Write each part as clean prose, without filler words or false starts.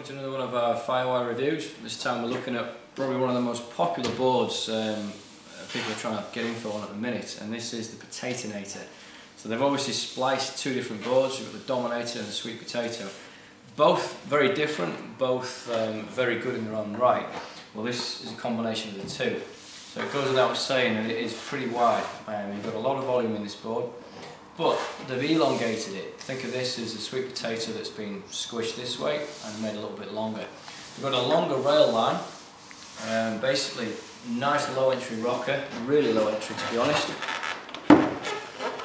Welcome to another one of our Firewire reviews. This time we're looking at probably one of the most popular boards people are trying to get info on at the minute, and this is the Potatonator. So they've obviously spliced two different boards. You've got the Dominator and the Sweet Potato. Both very different, both very good in their own right. Well, this is a combination of the two. So it goes without saying that it is pretty wide. You've got a lot of volume in this board, but they've elongated it. Think of this as a sweet potato that's been squished this way and made a little bit longer. You've got a longer rail line, basically nice low entry rocker, really low entry to be honest.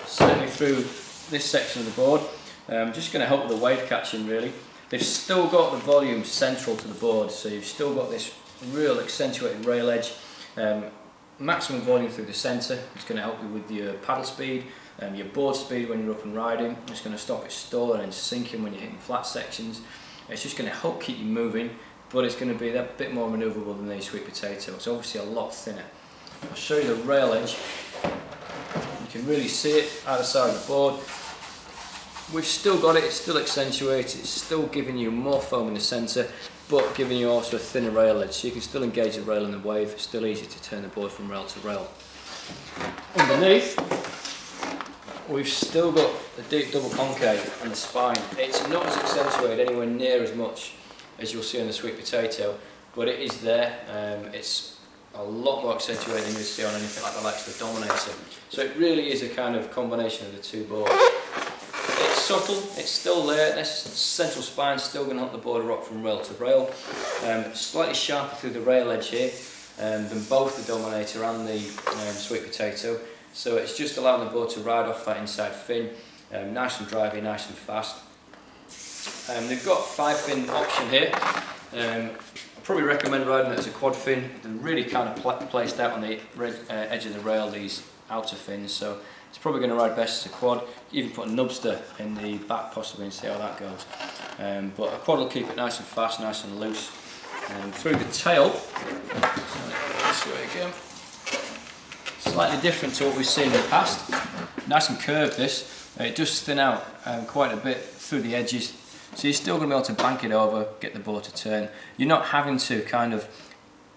Certainly through this section of the board, just going to help with the wave catching really. They've still got the volume central to the board, so you've still got this real accentuated rail edge. Maximum volume through the centre. It's going to help you with your paddle speed, your board speed when you're up and riding. It's going to stop it stalling and sinking when you're hitting flat sections. It's just going to help keep you moving, but it's going to be that bit more manoeuvrable than the sweet potato. It's obviously a lot thinner. I'll show you the rail edge. You can really see it either side of the board. We've still got it, it's still accentuated, it's still giving you more foam in the centre, but giving you also a thinner rail edge, so you can still engage the rail in the wave. It's still easy to turn the board from rail to rail. Underneath, we've still got the deep double concave and the spine. It's not as accentuated anywhere near as much as you'll see on the sweet potato, but it is there. It's a lot more accentuated than you'll see on anything like the likes of the Dominator. So it really is a kind of combination of the two boards. It's subtle, it's still there, this central spine's still going to help the board rock from rail to rail. Slightly sharper through the rail edge here than both the Dominator and the sweet potato. So it's just allowing the board to ride off that inside fin, nice and drivey, nice and fast. They've got 5-fin option here. I probably recommend riding it as a quad fin. They're really kind of placed out on the edge of the rail, these outer fins, so it's probably going to ride best as a quad. You even put a nubster in the back possibly and see how that goes. But a quad will keep it nice and fast, nice and loose. Through the tail, this way again, slightly different to what we've seen in the past. Nice and curved this. It does thin out quite a bit through the edges, so you're still going to be able to bank it over, get the board to turn. You're not having to kind of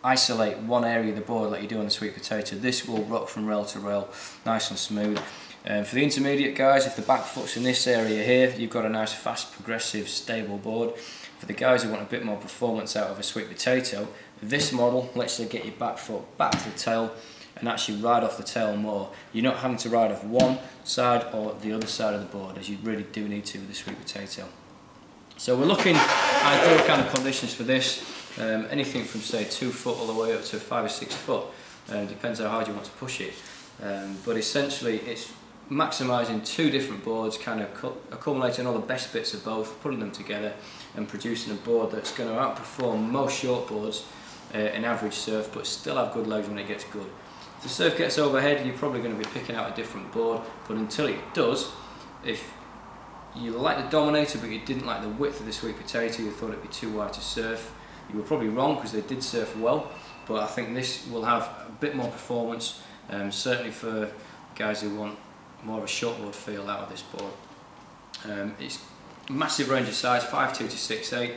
isolate one area of the board like you do on the sweet potato. This will rock from rail to rail, nice and smooth. For the intermediate guys, if the back foot's in this area here, you've got a nice fast, progressive, stable board. For the guys who want a bit more performance out of a sweet potato, this model lets you get your back foot back to the tail and actually ride off the tail more. You're not having to ride off one side or the other side of the board, as you really do need to with the sweet potato. So we're looking at ideal kind of conditions for this. Anything from say 2 foot all the way up to 5 or 6 foot, depends how hard you want to push it. But essentially it's maximising two different boards, kind of accumulating all the best bits of both, putting them together and producing a board that's going to outperform most short boards in average surf, but still have good legs when it gets good. If the surf gets overhead, you're probably going to be picking out a different board, but until it does, if you like the Dominator but you didn't like the width of the sweet potato, you thought it'd be too wide to surf, you were probably wrong because they did surf well, but I think this will have a bit more performance, certainly for guys who want more of a shortboard feel out of this board. It's massive range of size, 5'2" to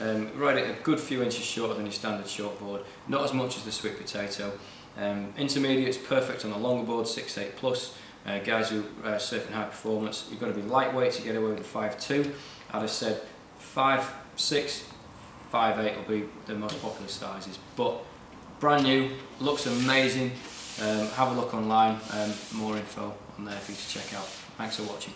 6'8", right at a good few inches shorter than your standard shortboard, not as much as the sweet potato. Intermediate's perfect on the longer board, 6'8 plus. Guys who are surfing high performance, you've got to be lightweight to get away with the 5'2". As I said, 5'6", 5'8" will be the most popular sizes, but brand new, looks amazing. Have a look online, more info on there for you to check out. Thanks for watching.